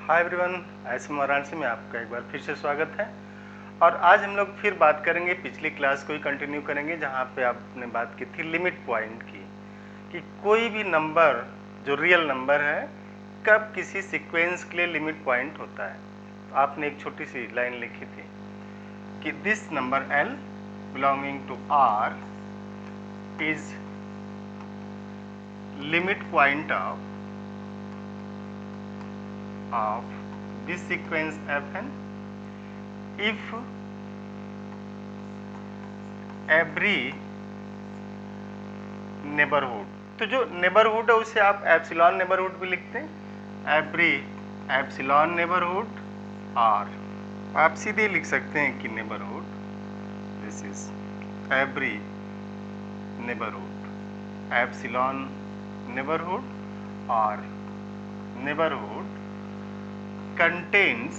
Hi everyone, SM Varanasi में आपका एक बार फिर से स्वागत है। और आज हम लोग फिर बात करेंगे, पिछली क्लास को ही कंटिन्यू करेंगे जहाँ पे आपने बात की थी लिमिट पॉइंट की, कि कोई भी नंबर जो रियल नंबर है कब किसी सीक्वेंस के लिए लिमिट पॉइंट होता है। तो आपने एक छोटी सी लाइन लिखी थी कि this number L belonging to R is limit point of this sequence Fn if every neighborhood, तो जो नेबरहुड है उसे आप एप्सिलॉन नेबरहुड भी लिखते हैं, एवरी एप्सिलॉन नेबरहुड, और आप सीधे लिख सकते हैं कि neighbourhood, this is every neighbourhood epsilon neighbourhood, और neighbourhood contains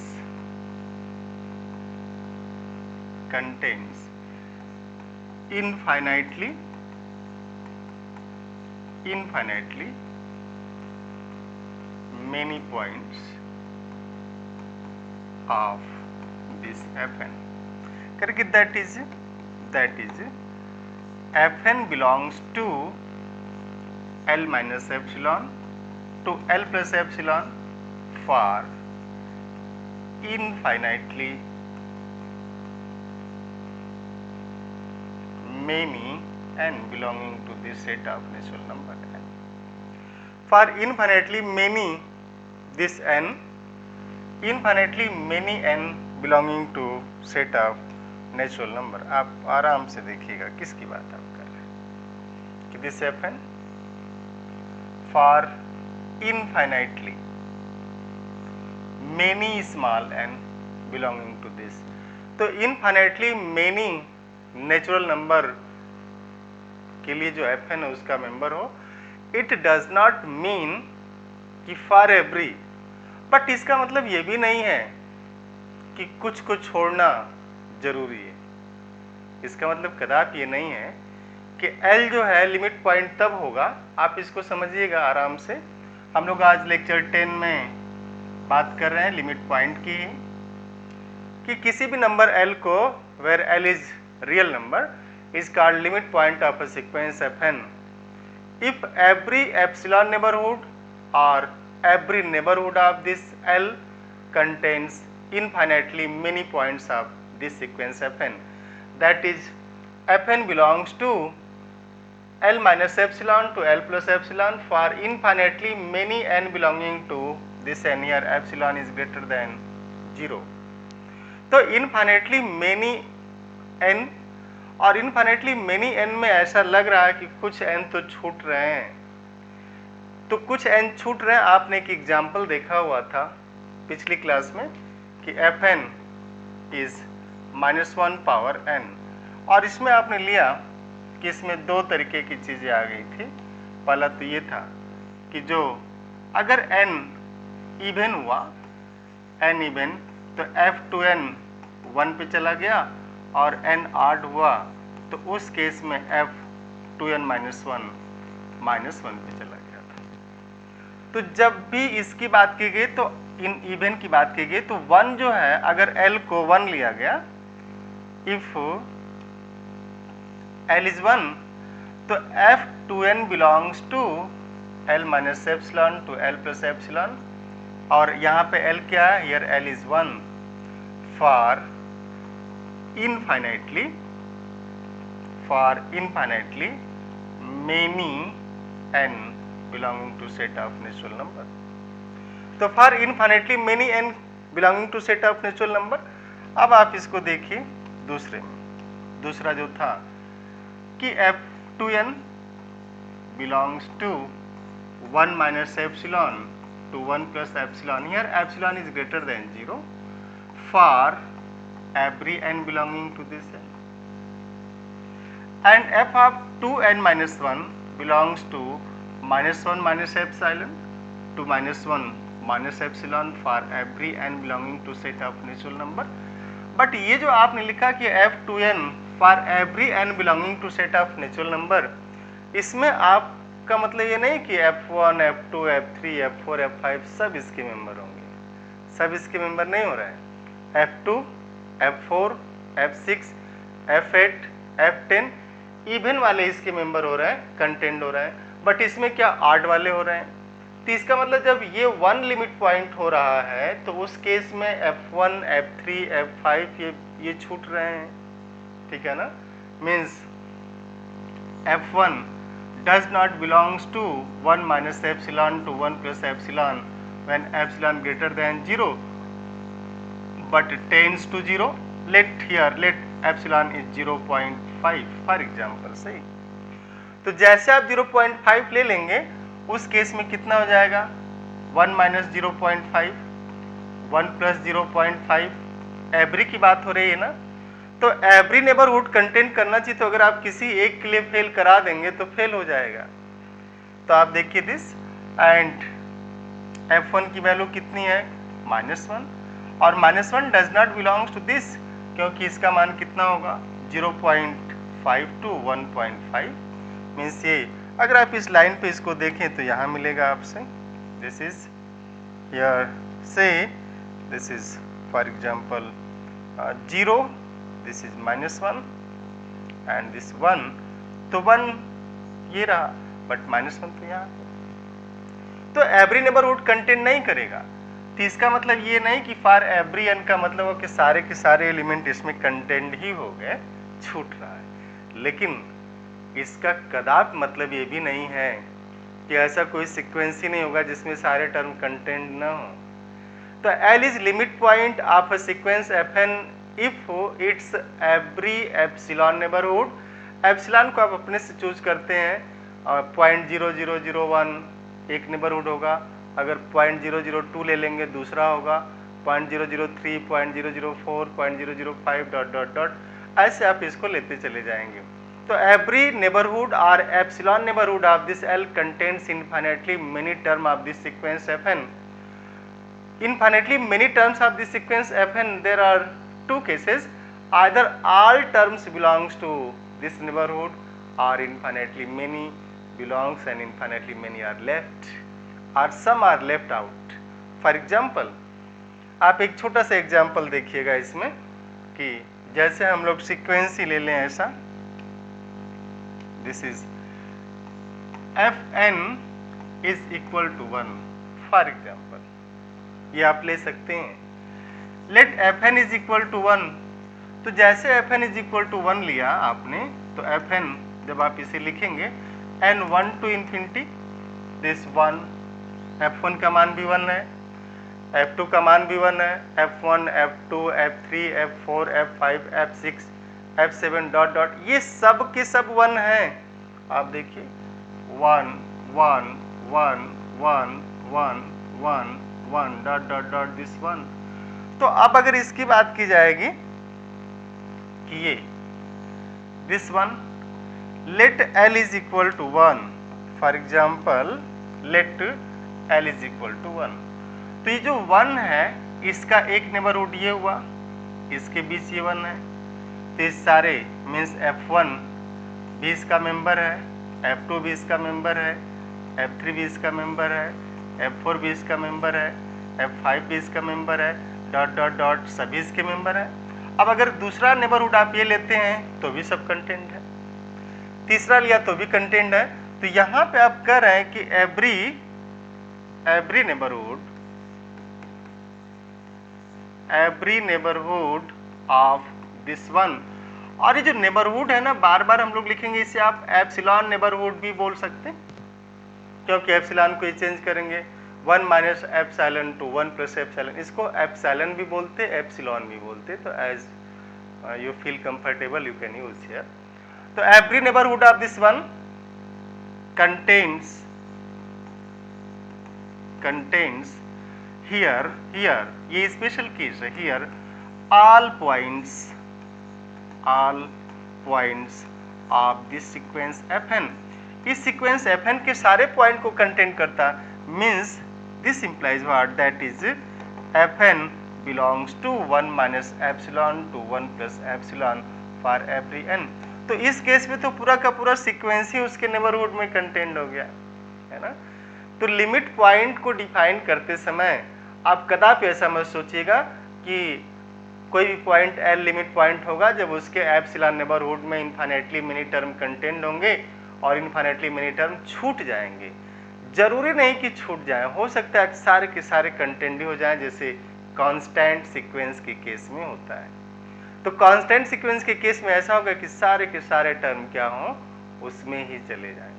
infinitely many points of this Fn, करके that is Fn belongs to L minus epsilon to L plus epsilon for infinitely many n belonging to this set of natural number n. For infinitely many this n, infinitely many n belonging to set of natural number. आप आराम से देखिएगा किसकी बात आप कर रहे हैं कि this Fn for infinitely many small n belonging to this, तो infinitely many नेचुरल नंबर के लिए जो Fn है उसका मेंबर हो, इट डज नॉट मीन कि फॉर एवरी, बट इसका मतलब ये भी नहीं है कि कुछ को छोड़ना जरूरी है। इसका मतलब कदापि ये नहीं है कि L जो है लिमिट पॉइंट तब होगा, आप इसको समझिएगा आराम से। हम लोग आज लेक्चर 10 में बात कर रहे हैं लिमिट पॉइंट की, कि किसी भी नंबर L को where L is real number is called limit point of a sequence Fn if every epsilon neighborhood or every neighborhood of this L contains infinitely many points of this sequence Fn, that is Fn belongs to L minus epsilon to L plus epsilon for infinitely many n belonging to this n, here epsilon is greater than 0. तो infinitely many n और infinitely many n में ऐसा लग रहा है कि कुछ n तो छूट रहे हैं, तो कुछ n छूट रहे हैं। आपने एक एग्जाम्पल देखा हुआ था पिछली क्लास में कि Fn इज -1 पावर n, और इसमें आपने लिया कि इसमें दो तरीके की चीज़ें आ गई थी। पहला तो ये था कि जो अगर n इवन हुआ, n इवन, तो F2n 1 पे चला गया, और n ऑड हुआ तो उस केस में F2n -1 -1 पे चला गया था। तो जब भी इसकी बात की गई तो इन इवन की बात की गई तो 1 जो है, अगर L को 1 लिया गया, इफ L इज 1, तो F2n belongs to L minus epsilon to L plus epsilon, और यहाँ पे L क्या है, here L is 1 for infinitely many n belonging to set of natural number. तो for infinitely many n belonging to set of natural number, अब आप इसको देखिए दूसरे में, दूसरा जो था कि F2n belongs to 1 minus epsilon to 1 plus epsilon, here epsilon is greater than 0 for every n belonging to this n, and f of 2n minus 1 belongs to -1 minus epsilon to -1 minus epsilon for every n belonging to set of natural number. But ये जो आपने लिखा कि F2n for every n belonging to set of natural number, इसमें आपका मतलब ये नहीं कि F1, F2, F3, F4, F5 सब इसके मेंबर होंगे। सब इसके मेंबर नहीं हो रहे हैं। F2, F4, F6, F8, F10 even वाले इसके मेंबर हो रहे हैं, कंटेंट हो रहे हैं, बट इसमें क्या ऑड वाले हो रहे हैं। तो इसका मतलब जब ये 1 लिमिट पॉइंट हो रहा है तो उस केस में F1, F3, F5 ये छूट रहे हैं, ठीक है ना। Means F1 does not belongs to 1 minus epsilon to 1 plus epsilon when epsilon greater than 0 but tends to 0. Let epsilon is 0.5 for example, सही। तो जैसे आप 0.5 ले लेंगे उस केस में कितना हो जाएगा, 1 माइनस 0.5, 1 प्लस 0.5, एवरी की बात हो रही है ना। तो एवरी नेबरहुड कंटेंट करना चाहिए, तो अगर आप किसी एक के लिए फेल करा देंगे तो फेल हो जाएगा। तो आप देखिए दिस एंड F1 की वैल्यू कितनी है, -1, और -1 does not belongs to this, क्योंकि इसका मान कितना होगा 0.5 टू 1.5। मीन्स ये अगर आप इस लाइन पे इसको देखें तो यहाँ मिलेगा आपसे, दिस इज हियर से this is for example 0, this is -1 and this 1, तो 1 ये रहा बट -1 तो यहाँ। तो एवरी नेबरहुड कंटेंट नहीं करेगा, तो इसका मतलब ये नहीं कि फॉर एवरी n का मतलब हो कि सारे के सारे एलिमेंट इसमें कंटेंट ही हो गए, छूट रहा है। लेकिन इसका कदाप मतलब ये भी नहीं है कि ऐसा कोई सीक्वेंस ही नहीं होगा जिसमें सारे टर्म कंटेंट ना हो। तो L is limit point of a sequence Fn if its every epsilon neighbourhood. Epsilon को आप अपने से चूज करते हैं, 0.0001 एक नेबरहुड होगा, अगर 0.002 ले लेंगे दूसरा होगा, 0.003, 0.004, 0.005 डॉट डॉट डॉट, ऐसे आप इसको लेते चले जाएंगे। तो एवरी नेबरहुड और epsilon neighbourhood of this L contains infinitely many term of this sequence Fn. Infinitely many terms of this sequence Fn, there are two cases, either all terms belongs to this neighborhood or infinitely many belongs and infinitely many are left or some are left out. For example, आप एक छोटा सा example देखिएगा इसमें कि जैसे हम लोग सीक्वेंस ही ले लें ऐसा, this is Fn is equal to 1 for example, ये आप ले सकते हैं। Let Fn is equal to 1, तो जैसे Fn इज इक्वल टू 1 लिया आपने, तो Fn जब आप इसे लिखेंगे n1 to infinity this 1, F1 का मान भी 1 है, F2 का मान भी 1 है, F1, F2, F3, F4, F5, F6, F7 dot dot, ये सब के सब 1 हैं। आप देखिए 1 1 1 1 1 1 1 डॉट डॉट डॉट दिस 1। तो अब अगर इसकी बात की जाएगी कि ये this 1, let L is equal to 1, for example let L is equal to 1, तो ये जो 1 है इसका एक नेबरहुड ये हुआ, इसके बीच ये 1 है, तो इस सारे मीन्स F1 भी इसका मेंबर है, F2 भी इसका मेंबर है, F3 भी इसका मेंबर है, F4 भी इसका मेंबर है, F5 भी इसका मेंबर है, डॉट डॉट डॉट सभी इसके मेंबर है। अब अगर दूसरा नेबरहुड आप ये लेते हैं तो भी सब कंटेंट है, तीसरा लिया तो भी कंटेंट है। तो यहाँ पे आप कह रहे हैं कि एवरी नेबरहुड ऑफ दिस 1, और ये जो नेबरहुड है ना, बार बार हम लोग लिखेंगे इसे आप एप्सिलॉन नेबरहुड भी बोल सकते हैं, क्योंकि एप्सिलॉन को ये चेंज करेंगे 1 minus epsilon to 1 plus epsilon, इसको एप्सिलॉन भी बोलते, एप्सिलॉन भी बोलते, तो as you feel comfortable you can use here. तो every neighbourhood of this 1 contains here ये स्पेशल केस है, here all points of this sequence Fn, इस सीक्वेंस Fn के सारे पॉइंट को कंटेंट करता, means this implies what, that is Fn belongs to 1 minus epsilon to 1 plus epsilon for every n। तो इस case में तो पूरा का पूरा सीक्वेंस ही उसके नेबरहुड में कंटेंट हो गया है ना। तो लिमिट पॉइंट को डिफाइन करते समय आप कदापि ऐसा मत सोचिएगा कि कोई भी पॉइंट एल लिमिट पॉइंट होगा जब उसके एप्सिलॉन नेबरहुड में इन्फाइनेटली मेनी टर्म कंटेंड होंगे और इन्फाइनेटली मेनी टर्म छूट जाएंगे। जरूरी नहीं कि छूट जाए, हो सकता है सारे के सारे कंटेंट ही हो जाएं, जैसे कांस्टेंट सीक्वेंस के केस में होता है। तो कांस्टेंट सीक्वेंस के केस में ऐसा होगा कि सारे के सारे टर्म क्या हों, उसमें ही चले जाएं।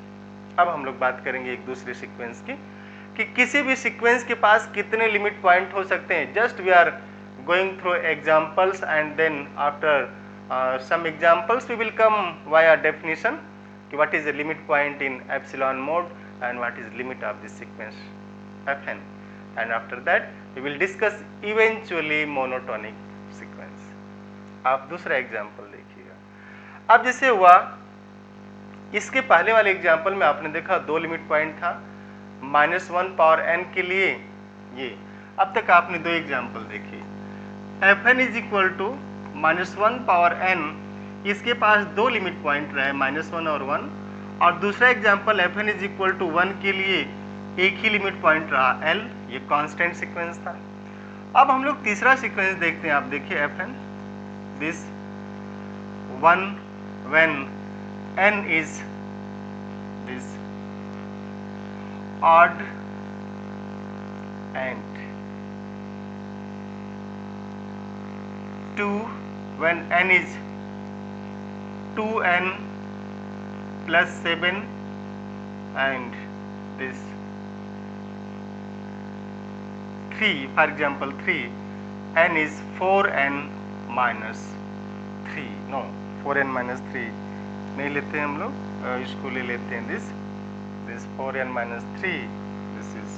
अब हम लोग बात करेंगे एक दूसरे सीक्वेंस की कि किसी भी सीक्वेंस के पास कितने लिमिट पॉइंट हो सकते हैं। Just we are going through examples and then after some examples we will come via definition कि what is the limit point in epsilon mode and what is limit of this sequence fn, and after that we will discuss eventually monotonic sequence। आप दूसरा example देखिएगा। अब जैसे हुआ इसके पहले वाले एग्जाम्पल में आपने देखा दो लिमिट पॉइंट था -1 पावर n के लिए ये। अब तक आपने दो एग्जाम्पल देखे, fn is equal to -1 power n, इसके पास दो लिमिट पॉइंट रहे -1 और 1, और दूसरा example fn is equal to 1 के लिए एक ही लिमिट पॉइंट रहा l, ये कांस्टेंट सीक्वेंस था। अब हम लोग तीसरा सीक्वेंस देखते हैं। आप देखिए fn this 1 when n is this odd and 2 when n is 2n plus 7 and this 3, for example 3 n is 4n minus 3, no 4n minus 3 नहीं लेते हम लोग, इसको ले लेते हैं this 4n minus 3, this is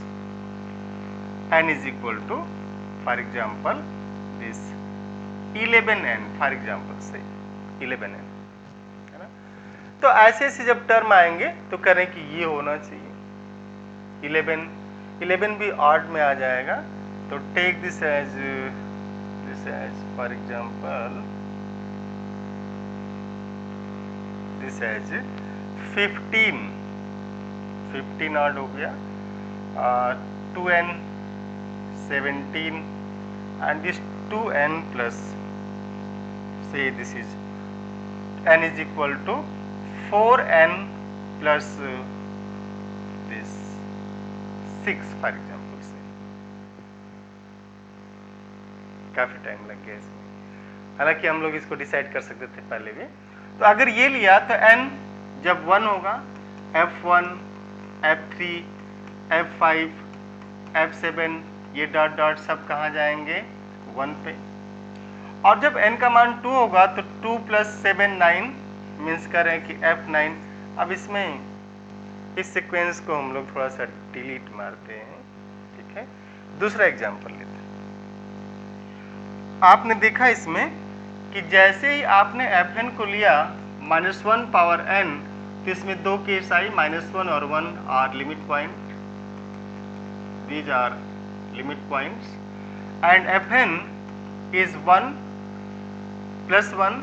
n is equal to for example this 11n, for example say 11n, है ना। तो ऐसे ऐसे जब टर्म आएंगे तो करें कि ये होना चाहिए 11 भी ऑड में आ जाएगा, तो take this as for example this as 15 odd हो गया, 2n 17 and this 2n plus say this is n is equal to 4n plus this 6 for example से। काफी टाइम लग गया इसमें, हालांकि हम लोग इसको डिसाइड कर सकते थे पहले भी। तो अगर ये लिया तो n जब 1 होगा f1 f3 f5 f7 ये डॉट डॉट सब कहाँ जाएंगे 1 पे, और जब n का मान 2 होगा तो 2 plus 7 9 मीन्स करें कि f9। अब इसमें इस सीक्वेंस को हम लोग थोड़ा सा डिलीट मारते हैं, ठीक है। दूसरा एग्जांपल लेते हैं। आपने देखा इसमें कि जैसे ही आपने fn को लिया -1 पावर n, तो इसमें दो केस आई -1 और 1 are limit point, these are limit points, and fn is 1 plus 1,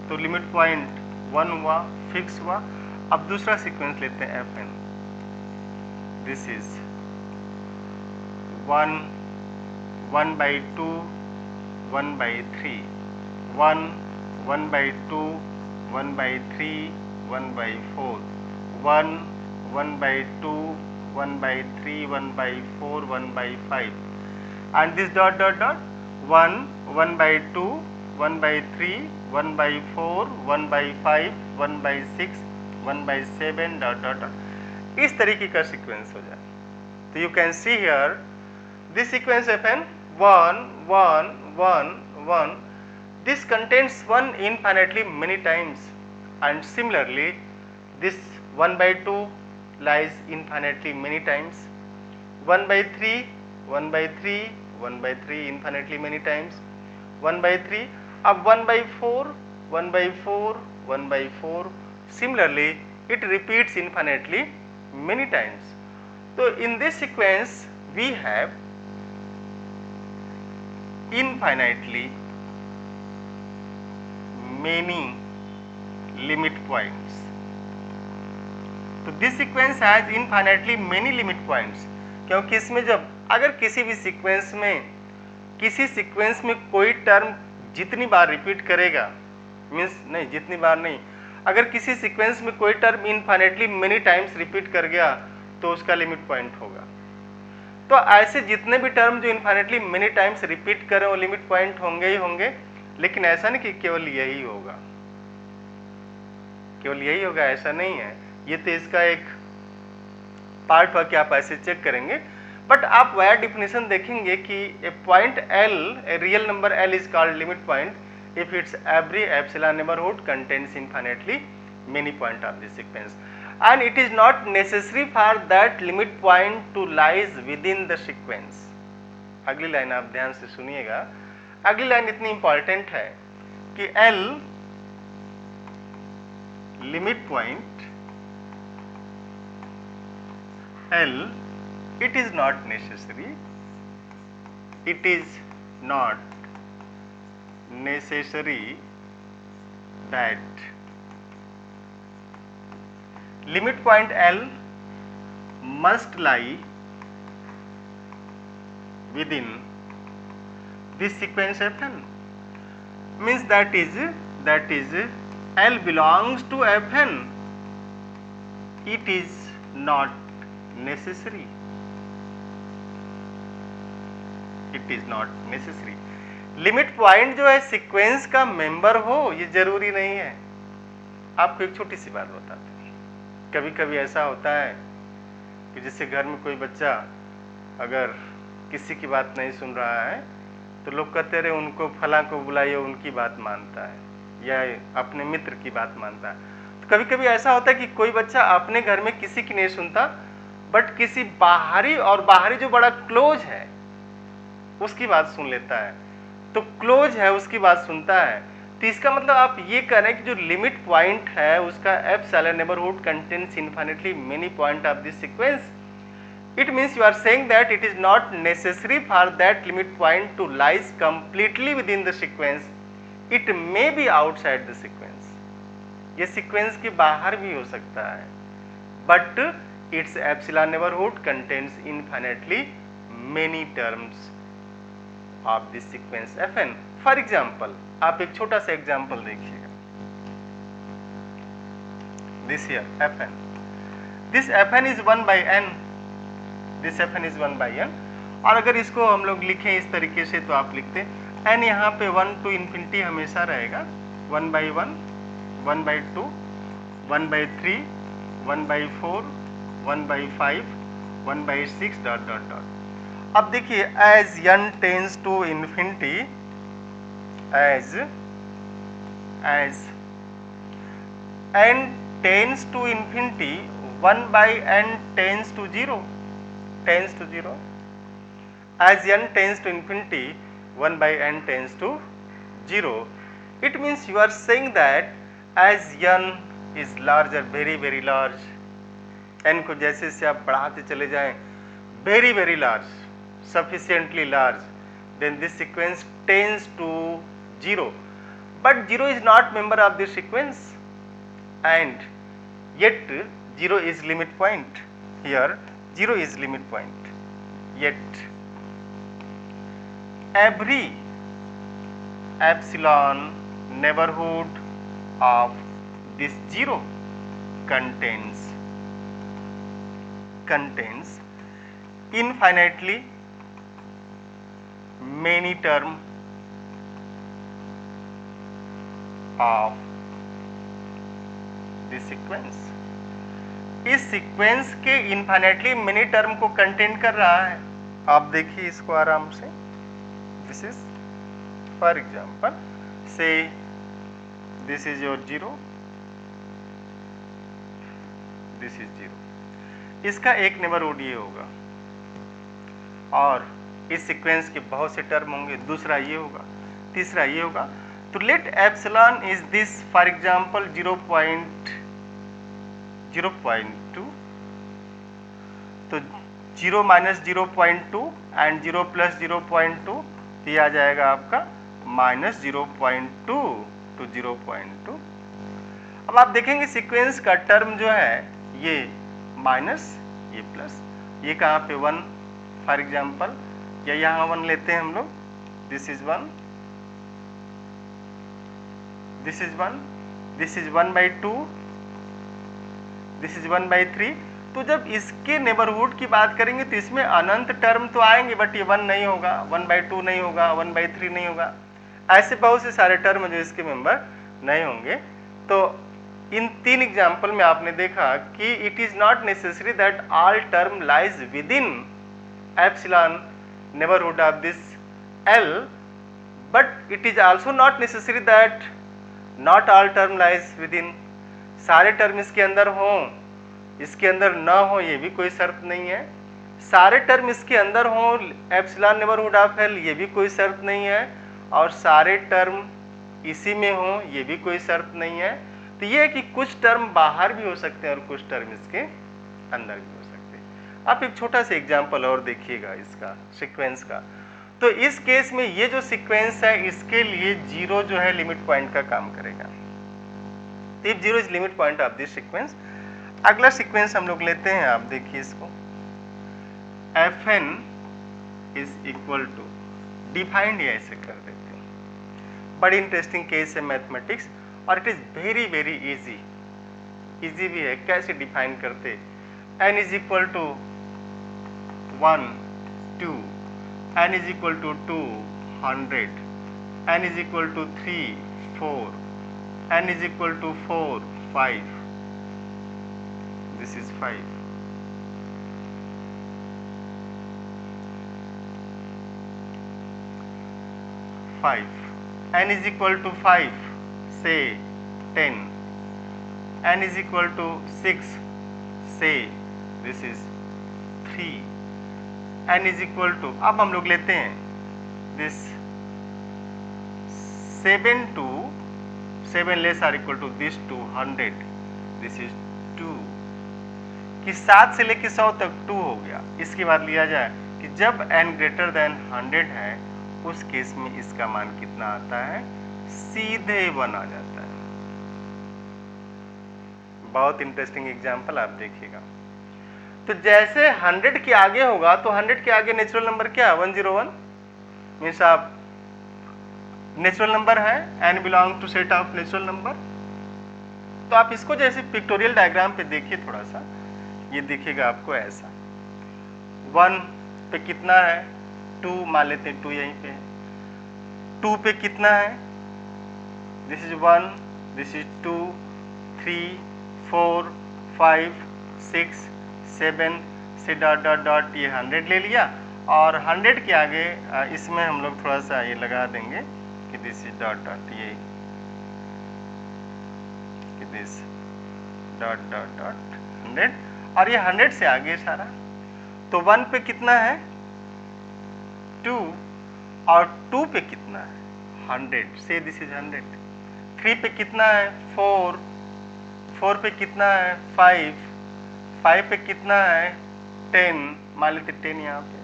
तो लिमिट पॉइंट 1 हुआ, फिक्स हुआ। अब दूसरा सीक्वेंस लेते हैं fn, this is 1 1/2 1/3 1 1/2 1/3 1/4 1 1/2 1/3 1/4 1/5, and this dot dot dot 1 1/2 1/3 1/4 1/5 1/6 1/7 dot dot dot, इस तरीके का सीक्वेंस हो जाए। तो you can see here this sequence fn 1 1 1 1, this contains 1 infinitely many times, and similarly this 1/2 lies infinitely many times, 1/3 1/3 1/3 infinitely many times, 1/3, अब 1/4 1/4 1/4, similarly it repeats infinitely many times। So in this sequence we have infinitely many limit points। तो this sequence has infinitely many limit points, क्योंकि इसमें जब अगर किसी भी sequence में कोई टर्म जितनी बार रिपीट करेगा, मीन्स नहीं जितनी बार नहीं, अगर किसी सीक्वेंस में कोई term infinitely many times repeat कर गया तो उसका लिमिट पॉइंट होगा। तो ऐसे जितने भी टर्म जो इनफाइनेटली मेनी टाइम्स रिपीट करें वो लिमिट पॉइंट होंगे ही होंगे, लेकिन ऐसा नहीं कि केवल यही होगा, केवल यही होगा ऐसा नहीं है। ये तो इसका एक पार्ट हुआ कि आप ऐसे चेक करेंगे, बट आप वह डिफिनेशन देखेंगे कि a point L, a real number L is called limit point if its every epsilon neighbourhood contains infinitely many point of this sequence and it is not necessary for that limit point to lies within the sequence। अगली line आप ध्यान से सुनिएगा, अगली line इतनी important है कि L limit point L, it is not necessary that limit point L must lie within this sequence Fn, means that is L belongs to Fn, it is not necessary, limit point जो है sequence का member हो ये जरूरी नहीं है। आपको एक छोटी सी बात बताते हैं, कभी कभी ऐसा होता है कि जैसे घर में कोई बच्चा अगर किसी की बात नहीं सुन रहा है तो लोग कहते रहे उनको फला को बुलाइए, उनकी बात मानता है, या अपने मित्र की बात मानता है। तो कभी कभी ऐसा होता है कि कोई बच्चा अपने घर में किसी की नहीं सुनता, बट किसी बाहरी जो बड़ा क्लोज है उसकी बात सुन लेता है, तो क्लोज है उसकी बात सुनता है। तो इसका मतलब आप ये कह रहे हैं कि जो लिमिट पॉइंट है उसका epsilon neighbourhood contains infinitely many point of this sequence, it means you are saying that it is not necessary for that limit point to lies completely within the sequence, it may be outside the sequence, ये sequence के बाहर भी हो सकता है, but its epsilon neighborhood contains infinitely many terms of this sequence Fn। For example, आप एक छोटा सा एग्जाम्पल देखिएगा, this here Fn, this Fn is 1 by n, this Fn is 1 by n, और अगर इसको हम लोग लिखें इस तरीके से तो आप लिखते n यहाँ पे 1 to infinity हमेशा रहेगा, 1 by 1, 1 by 2, 1 by 3, 1 by 4, 1 by 5, 1 by 6 dot dot dot. अब देखिए as n tends to infinity, as n tends to infinity, 1 by n tends to 0, as n tends to infinity 1 by n tends to 0, it means you are saying that as n is larger, very very large, n को जैसे से आप बढ़ाते चले जाएं very very large, sufficiently large, then this sequence tends to 0, but 0 is not member of this sequence and yet 0 is limit point, here 0 is limit point, yet every epsilon neighborhood of this 0 contains infinitely many term of this sequence, इस sequence के infinitely many term को contain कर रहा है। आप देखिए इसको आराम से, दिस इज फॉर एग्जाम्पल से this is your 0, this is 0, इसका एक नेबरहुड ये होगा और इस सीक्वेंस के बहुत से टर्म होंगे, दूसरा ये होगा, तीसरा ये होगा। तो let epsilon is this for example 0.2, तो 0 माइनस 0.2 एंड 0 प्लस 0.2, तो ये आ जाएगा आपका माइनस 0.2 टू 0.2। अब आप देखेंगे सीक्वेंस का टर्म जो है ये माइनस, ये प्लस, ये कहाँ पे 1, फॉर एग्जाम्पल, या यहाँ 1 लेते हैं हम लोग, this is 1, this is 1, this is 1/2, this is 1/3। तो जब इसके नेबरहुड की बात करेंगे तो इसमें अनंत टर्म तो आएंगे, बट ये 1 नहीं होगा, 1/2 नहीं होगा, 1/3 नहीं होगा, ऐसे बहुत से सारे टर्म जो इसके मेंबर नहीं होंगे। तो इन 3 एग्जाम्पल में आपने देखा कि it is not necessary that all term lies with in epsilon neighbourhood of this L, but it is also not necessary that not all term lies with in, सारे टर्म इसके अंदर हों, इसके अंदर ना हो, ये भी कोई शर्त नहीं है। सारे टर्म इसके अंदर हों एप्सिलॉन नेबरहुड ऑफ L, ये भी कोई शर्त नहीं है। और सारे टर्म इसी में हों, ये भी कोई शर्त नहीं है। तो ये है कि कुछ टर्म बाहर भी हो सकते हैं और कुछ टर्म इसके अंदर भी हो सकते हैं। आप एक छोटा सा एग्जाम्पल और देखिएगा इसका सीक्वेंस का। तो इस केस में ये जो सीक्वेंस है इसके लिए 0 जो है लिमिट पॉइंट का काम करेगा। If 0 is limit point of this sequence. अगला सीक्वेंस हम लोग लेते हैं, आप देखिए इसको, Fn is equal to, defined ये ऐसे कर देते हैं। बड़ी इंटरेस्टिंग केस है मैथमेटिक्स, और it is very very easy, easy भी है। कैसे डिफाइन करते, n is equal to 1 2, n is equal to 2 100, n is equal to 3 4, n is equal to 4 5, this is 5, n is equal to 5, say 10, n is equal to 6, say this is 3, n is equal to, अब हम लोग लेते हैं this 7 to 7 less or equal to this 200, this is 2, कि 7 से लेके 100 तक 2 हो गया। इसके बाद लिया जाए कि जब n ग्रेटर देन 100 है उस केस में इसका मान कितना आता है, सीधे 1 आ जाता है। बहुत इंटरेस्टिंग एग्जांपल आप देखिएगा। तो जैसे 100 के आगे होगा तो 100 के आगे नेचुरल नंबर क्या है, 101, मीन्स आप नेचुरल नंबर है, n belong to set of natural number. तो आप इसको जैसे पिक्टोरियल डायग्राम पे देखिए थोड़ा सा, ये दिखेगा आपको ऐसा। 1 पे कितना है, 2 मान लेते हैं, 2 यहीं पे है। 2 पे कितना है, दिस इज 1, दिस इज 2 3 4 5 6 7 से डॉट डॉट डॉट ये 100 ले लिया। और 100 के आगे इसमें हम लोग थोड़ा सा ये लगा देंगे कि दिस इज डॉट डॉट, ये कि दिस डॉट डॉट डॉट 100, और ये 100 से आगे सारा। तो 1 पे कितना है, 2, और 2 पे कितना है, 100, से दिस इज 100। 3 पे कितना है, 4, 4 पे कितना है, 5, 5 पे कितना है, 10, मान लेते 10 यहाँ पे।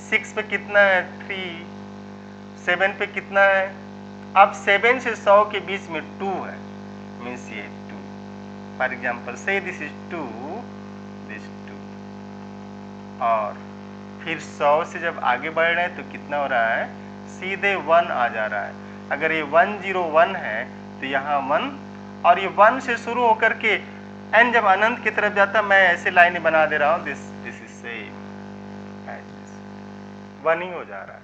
6 पे कितना है, 3, 7 पे कितना है, अब 7 से 100 के बीच में 2 है, मीन्स ये 2। फॉर एग्जाम्पल से दिस इज 2, दिस 2, और फिर 100 से जब आगे बढ़ रहे हैं तो कितना हो रहा है, सीधे 1 आ जा रहा है। अगर ये 101 है तो यहाँ 1, और ये 1 से शुरू होकर के n जब अनंत की तरफ जाता है, मैं ऐसे लाइन बना दे रहा हूँ, दिस इज सेम, 1 ही हो जा रहा है।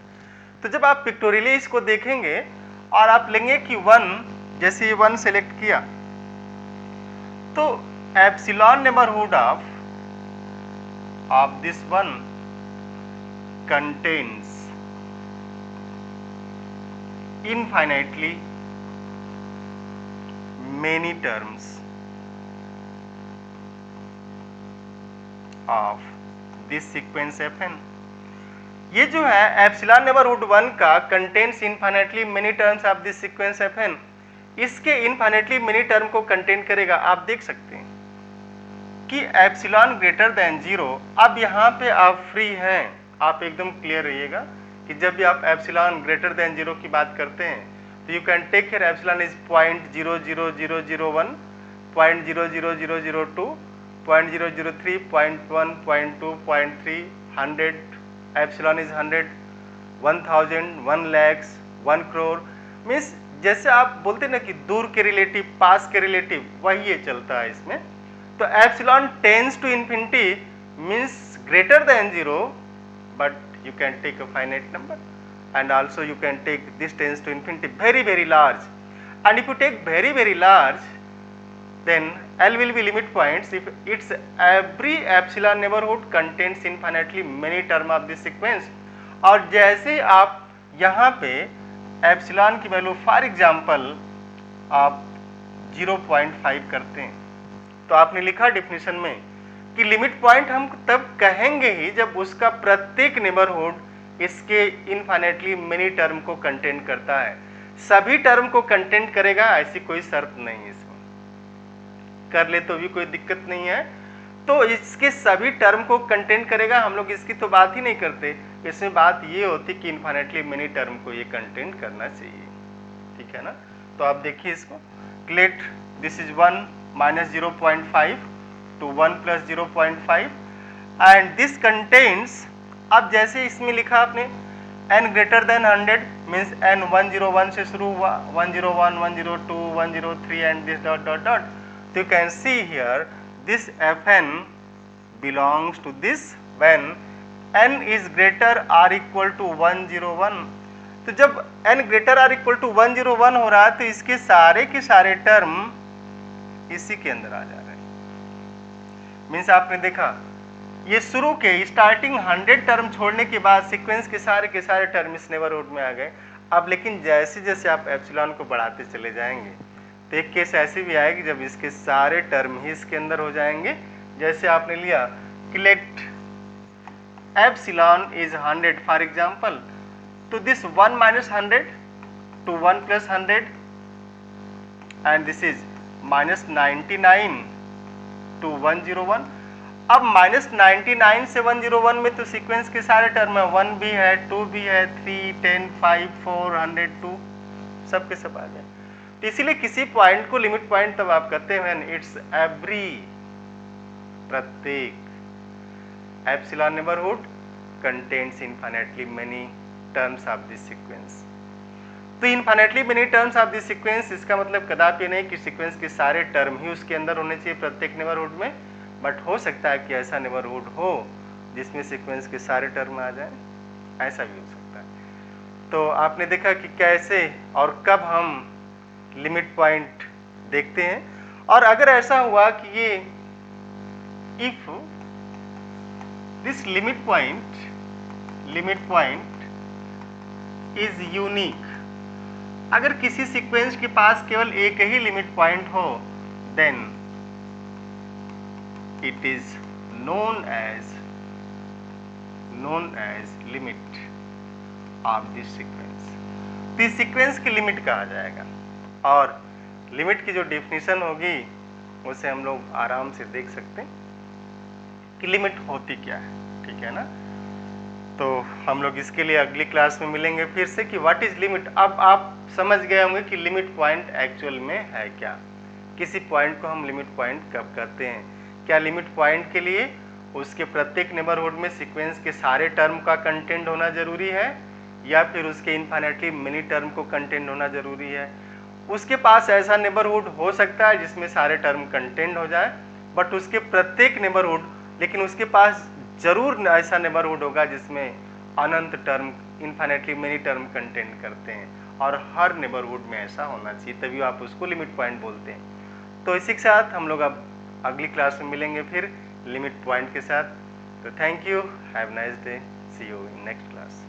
तो जब आप पिक्टोरियली इसको देखेंगे और आप लेंगे कि 1, जैसे ये 1 सेलेक्ट किया तो epsilon neighbourhood of this 1 contains infinitely many terms of this sequence Fn। ये जो है एप्सिलॉन नेबरहुड 1 का contains infinitely many terms of this sequence Fn, इसके इनफाइनाइटली मेनी टर्म को कंटेन करेगा। आप देख सकते हैं कि एप्सिलॉन ग्रेटर देन 0, अब यहाँ पे आप फ्री हैं, आप एकदम क्लियर रहिएगा कि जब भी आप एप्सिलॉन ग्रेटर देन 0 की बात करते हैं तो you can take care epsilon is 0.00001, 0.00002, 0.003, 0.1, 0.2, 0.3, 100, epsilon is 100, 1000, 1 lakhs, 1 crore, means जैसे आप बोलते ना कि दूर के रिलेटिव, पास के रिलेटिव, वही ये चलता है इसमें। तो epsilon tends to infinity means greater than 0, but you can take a finite number, and also you can take this tends to infinity very large, and if you take very large, then L will be limit points if its every epsilon neighborhood contains infinitely many term of this sequence। और जैसे आप यहाँ पे epsilon की value for example आप 0.5 करते हैं, तो आपने लिखा डिफिनेशन में कि लिमिट पॉइंट हम तब कहेंगे ही जब उसका प्रत्येक नेबरहुड इसके इनफाइनाइटली मेनी टर्म को कंटेंट करता है। सभी टर्म को कंटेंट करेगा ऐसी कोई शर्त नहीं है, इसमें कर ले तो भी कोई दिक्कत नहीं है। तो इसके सभी टर्म को कंटेंट करेगा, हम लोग इसकी तो बात ही नहीं करते। इसमें बात ये होती कि इनफाइनाइटली मेनी टर्म को ये कंटेंट करना चाहिए, ठीक है ना। तो आप देखिए इसको, let this is 1 minus 0.5 to 1 plus 0.5 and this contains, अब जैसे इसमें लिखा आपने n greater than 100 means n 101 से शुरू हुआ, 101, 102, 103 and this dot dot dot। So you can see here this fn belongs to this when n is greater or equal to 101। तो जब n greater or equal to 101 हो रहा है तो इसके सारे के सारे टर्म इसी के अंदर आ जा रहे हैं। मीन्स आपने देखा ये शुरू के स्टार्टिंग 100 टर्म छोड़ने के बाद सीक्वेंस के सारे टर्म इस नेबरहुड में आ गए। अब लेकिन जैसे जैसे आप एप्सिलॉन को बढ़ाते चले जाएंगे तो एक केस ऐसी भी आएगी जब इसके सारे टर्म ही इसके अंदर हो जाएंगे। जैसे आपने लिया कि let epsilon is 100 for example, तो this 1 minus 100 to 1 plus 100 and this is minus 99 to 101। अब minus 99 से 101 में तो सीक्वेंस के सारे टर्म है, 1 भी है, 2 भी है, 3, 10, 5, 4, 102 सब के सब आ जाए। तो इसीलिए किसी पॉइंट को लिमिट पॉइंट तब आप कहते हैं व्हेन इट्स एवरी, प्रत्येक epsilon neighbourhood contains infinitely many terms of this sequence. तो infinitely many terms of this sequence, इसका मतलब कदापि नहीं कि सीक्वेंस के सारे टर्म ही उसके अंदर होने चाहिए प्रत्येक नेबरहुड में, बट हो सकता है कि ऐसा नेबरहुड हो जिसमें सीक्वेंस के सारे टर्म आ जाए, ऐसा भी हो सकता है। तो आपने देखा कि कैसे और कब हम लिमिट पॉइंट देखते हैं। और अगर ऐसा हुआ कि ये if this limit point is unique, अगर किसी सीक्वेंस के पास केवल एक ही लिमिट पॉइंट हो, then it is known as limit of this sequence. तो इस सीक्वेंस की लिमिट कहा जाएगा, और लिमिट की जो डेफिनेशन होगी उसे हम लोग आराम से देख सकते हैं कि लिमिट होती क्या है, ठीक है ना। तो हम लोग इसके लिए अगली क्लास में मिलेंगे फिर से कि व्हाट इज लिमिट। अब आप समझ गए होंगे कि लिमिट पॉइंट एक्चुअल में है क्या, किसी पॉइंट को हम लिमिट पॉइंट कब कहते हैं। क्या लिमिट पॉइंट के लिए उसके प्रत्येक नेबरहुड में सीक्वेंस के सारे टर्म का कंटेंट होना जरूरी है, या फिर उसके इनफाइनाइटली मेनी टर्म को कंटेंट होना जरूरी है। उसके पास ऐसा नेबरहुड हो सकता है जिसमें सारे टर्म कंटेंट हो जाए, बट उसके प्रत्येक नेबरहुड, लेकिन उसके पास जरूर ऐसा नेबरहुड होगा जिसमें अनंत term, infinitely many term content करते हैं, और हर नेबरहुड में ऐसा होना चाहिए, तभी आप उसको लिमिट पॉइंट बोलते हैं। तो इसी के साथ हम लोग अब अगली क्लास में मिलेंगे फिर लिमिट पॉइंट के साथ। तो thank you, have nice day, see you in next class.